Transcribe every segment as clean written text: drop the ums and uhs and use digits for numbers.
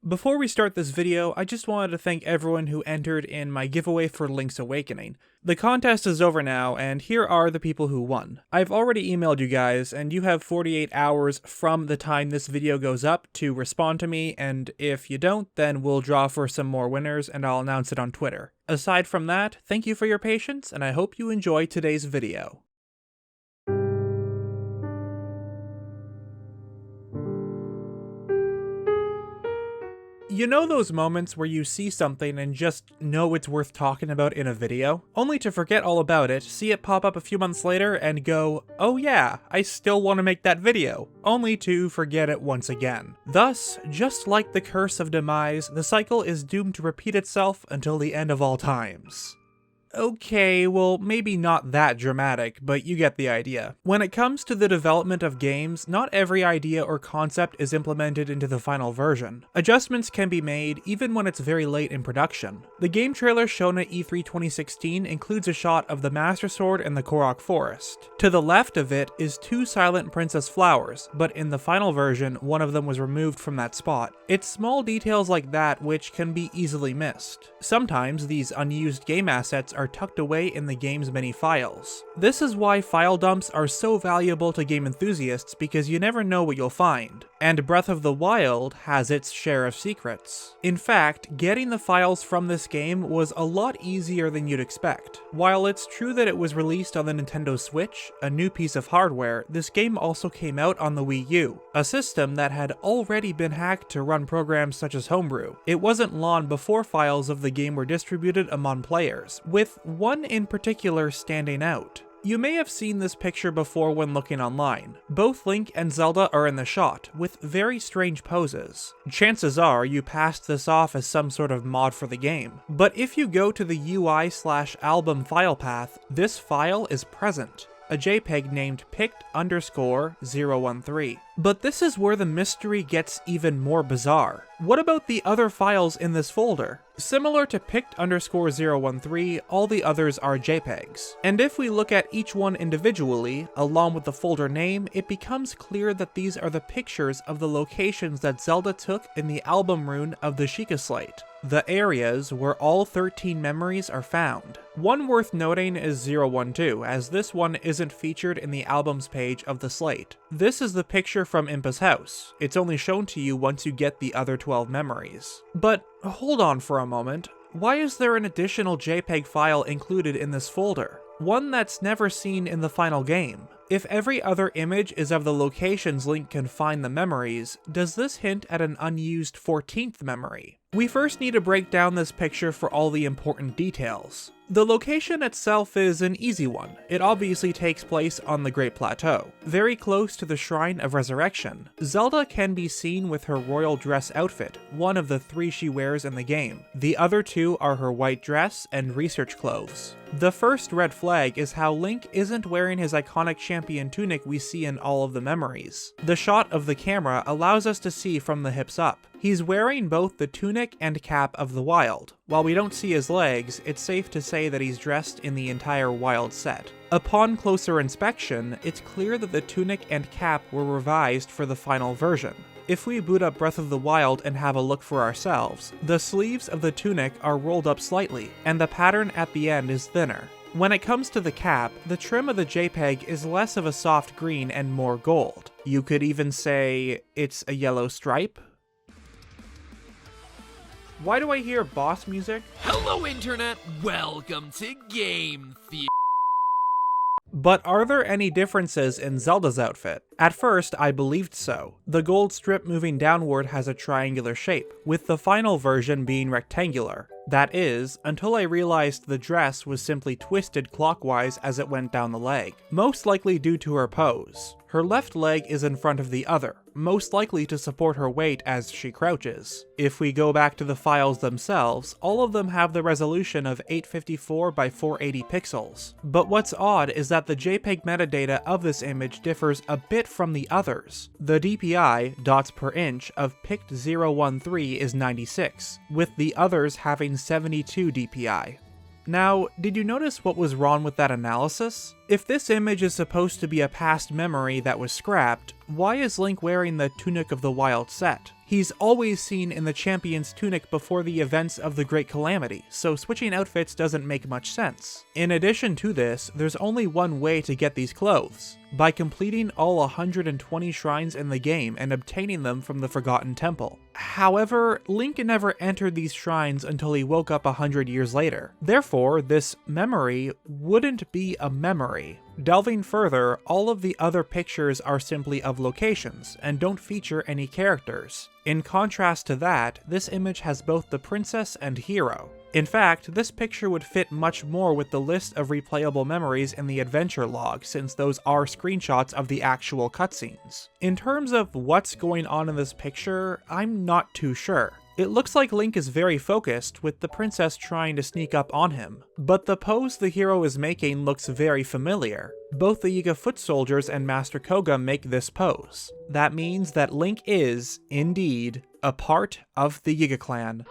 Before we start this video, I just wanted to thank everyone who entered in my giveaway for Link's Awakening. The contest is over now, and here are the people who won. I've already emailed you guys, and you have 48 hours from the time this video goes up to respond to me, and if you don't, then we'll draw for some more winners and I'll announce it on Twitter. Aside from that, thank you for your patience, and I hope you enjoy today's video. You know those moments where you see something and just know it's worth talking about in a video? Only to forget all about it, see it pop up a few months later, and go, oh yeah, I still want to make that video, only to forget it once again. Thus, just like the curse of demise, the cycle is doomed to repeat itself until the end of all times. Okay, well, maybe not that dramatic, but you get the idea. When it comes to the development of games, not every idea or concept is implemented into the final version. Adjustments can be made even when it's very late in production. The game trailer shown at E3 2016 includes a shot of the Master Sword in the Korok Forest. To the left of it is two silent princess flowers, but in the final version, one of them was removed from that spot. It's small details like that which can be easily missed. Sometimes these unused game assets are tucked away in the game's many files. This is why file dumps are so valuable to game enthusiasts, because you never know what you'll find. And Breath of the Wild has its share of secrets. In fact, getting the files from this game was a lot easier than you'd expect. While it's true that it was released on the Nintendo Switch, a new piece of hardware, this game also came out on the Wii U, a system that had already been hacked to run programs such as Homebrew. It wasn't long before files of the game were distributed among players, with one in particular standing out. You may have seen this picture before when looking online. Both Link and Zelda are in the shot, with very strange poses. Chances are you passed this off as some sort of mod for the game. But if you go to the UI/album file path, this file is present. A JPEG named pict_013. But this is where the mystery gets even more bizarre. What about the other files in this folder? Similar to pict_013, all the others are JPEGs. And if we look at each one individually, along with the folder name, it becomes clear that these are the pictures of the locations that Zelda took in the album rune of the Sheikah Slate. The areas where all 13 memories are found. One worth noting is 012, as this one isn't featured in the albums page of the slate. This is the picture from Impa's house. It's only shown to you once you get the other 12 memories. But hold on for a moment. Why is there an additional JPEG file included in this folder? One that's never seen in the final game. If every other image is of the locations Link can find the memories, does this hint at an unused 14th memory? We first need to break down this picture for all the important details. The location itself is an easy one. It obviously takes place on the Great Plateau, very close to the Shrine of Resurrection. Zelda can be seen with her royal dress outfit, one of the 3 she wears in the game. The other 2 are her white dress and research clothes. The first red flag is how Link isn't wearing his iconic champion tunic we see in all of the memories. The shot of the camera allows us to see from the hips up. He's wearing both the tunic and cap of the Wild. While we don't see his legs, it's safe to say that he's dressed in the entire Wild set. Upon closer inspection, it's clear that the tunic and cap were revised for the final version. If we boot up Breath of the Wild and have a look for ourselves, the sleeves of the tunic are rolled up slightly, and the pattern at the end is thinner. When it comes to the cap, the trim of the JPEG is less of a soft green and more gold. You could even say it's a yellow stripe? Why do I hear boss music? Hello internet, welcome to Game Theory. But are there any differences in Zelda's outfit? At first, I believed so. The gold strip moving downward has a triangular shape, with the final version being rectangular. That is, until I realized the dress was simply twisted clockwise as it went down the leg, most likely due to her pose. Her left leg is in front of the other, most likely to support her weight as she crouches. If we go back to the files themselves, all of them have the resolution of 854 by 480 pixels. But what's odd is that the JPEG metadata of this image differs a bit from the others. The DPI, dots per inch, of pict_013 is 96, with the others having 72 DPI. Now, did you notice what was wrong with that analysis? If this image is supposed to be a past memory that was scrapped, why is Link wearing the Tunic of the Wild set? He's always seen in the champion's tunic before the events of the Great Calamity, so switching outfits doesn't make much sense. In addition to this, there's only one way to get these clothes: by completing all 120 shrines in the game and obtaining them from the Forgotten Temple. However, Link never entered these shrines until he woke up 100 years later. Therefore, this memory wouldn't be a memory. Delving further, all of the other pictures are simply of locations, and don't feature any characters. In contrast to that, this image has both the princess and hero. In fact, this picture would fit much more with the list of replayable memories in the adventure log, since those are screenshots of the actual cutscenes. In terms of what's going on in this picture, I'm not too sure. It looks like Link is very focused, with the princess trying to sneak up on him. But the pose the hero is making looks very familiar. Both the Yiga foot soldiers and Master Koga make this pose. That means that Link is, indeed, a part of the Yiga clan.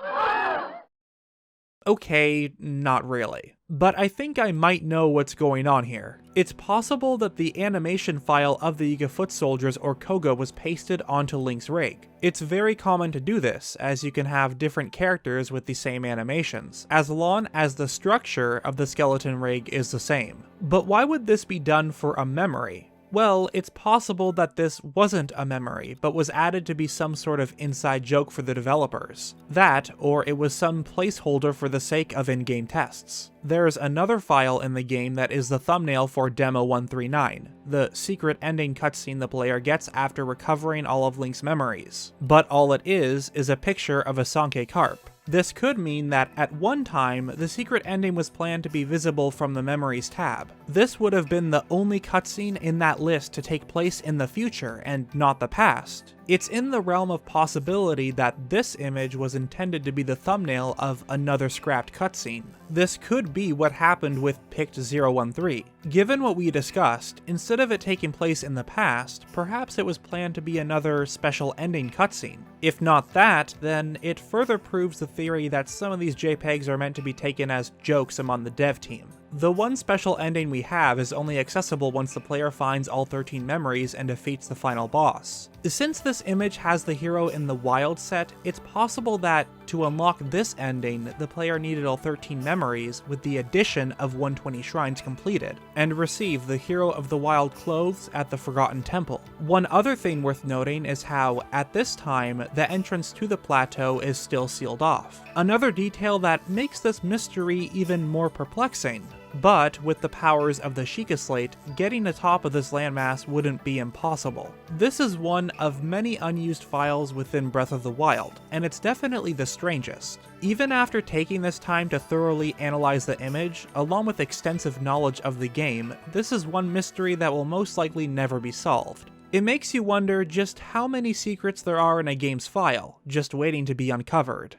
Okay, not really. But I think I might know what's going on here. It's possible that the animation file of the Yiga foot soldiers or Koga was pasted onto Link's rig. It's very common to do this, as you can have different characters with the same animations, as long as the structure of the skeleton rig is the same. But why would this be done for a memory? Well, it's possible that this wasn't a memory, but was added to be some sort of inside joke for the developers. That, or it was some placeholder for the sake of in-game tests. There's another file in the game that is the thumbnail for Demo 139, the secret ending cutscene the player gets after recovering all of Link's memories. But all it is a picture of a Sankey carp. This could mean that at one time, the secret ending was planned to be visible from the Memories tab. This would have been the only cutscene in that list to take place in the future and not the past. It's in the realm of possibility that this image was intended to be the thumbnail of another scrapped cutscene. This could be what happened with Pict 013. Given what we discussed, instead of it taking place in the past, perhaps it was planned to be another special ending cutscene. If not that, then it further proves the theory that some of these JPEGs are meant to be taken as jokes among the dev team. The one special ending we have is only accessible once the player finds all 13 memories and defeats the final boss. Since this image has the hero in the wild set, it's possible that, to unlock this ending, the player needed all 13 memories with the addition of 120 shrines completed, and receive the Hero of the Wild clothes at the Forgotten Temple. One other thing worth noting is how, at this time, the entrance to the plateau is still sealed off. Another detail that makes this mystery even more perplexing. But with the powers of the Sheikah Slate, getting atop of this landmass wouldn't be impossible. This is one of many unused files within Breath of the Wild, and it's definitely the strangest. Even after taking this time to thoroughly analyze the image, along with extensive knowledge of the game, this is one mystery that will most likely never be solved. It makes you wonder just how many secrets there are in a game's file, just waiting to be uncovered.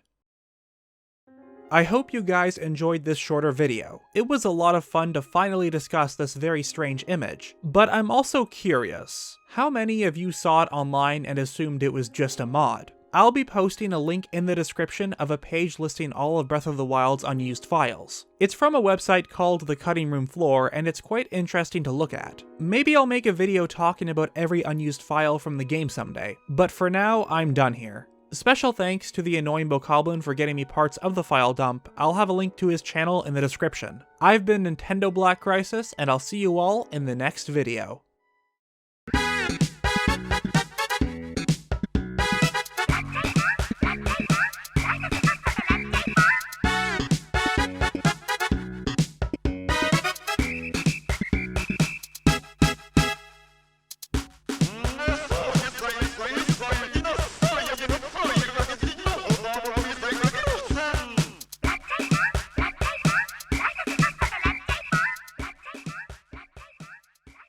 I hope you guys enjoyed this shorter video. It was a lot of fun to finally discuss this very strange image, but I'm also curious, how many of you saw it online and assumed it was just a mod? I'll be posting a link in the description of a page listing all of Breath of the Wild's unused files. It's from a website called The Cutting Room Floor, and it's quite interesting to look at. Maybe I'll make a video talking about every unused file from the game someday, but for now, I'm done here. Special thanks to the Annoying Bokoblin for getting me parts of the file dump. I'll have a link to his channel in the description. I've been Nintendo Black Crisis, and I'll see you all in the next video.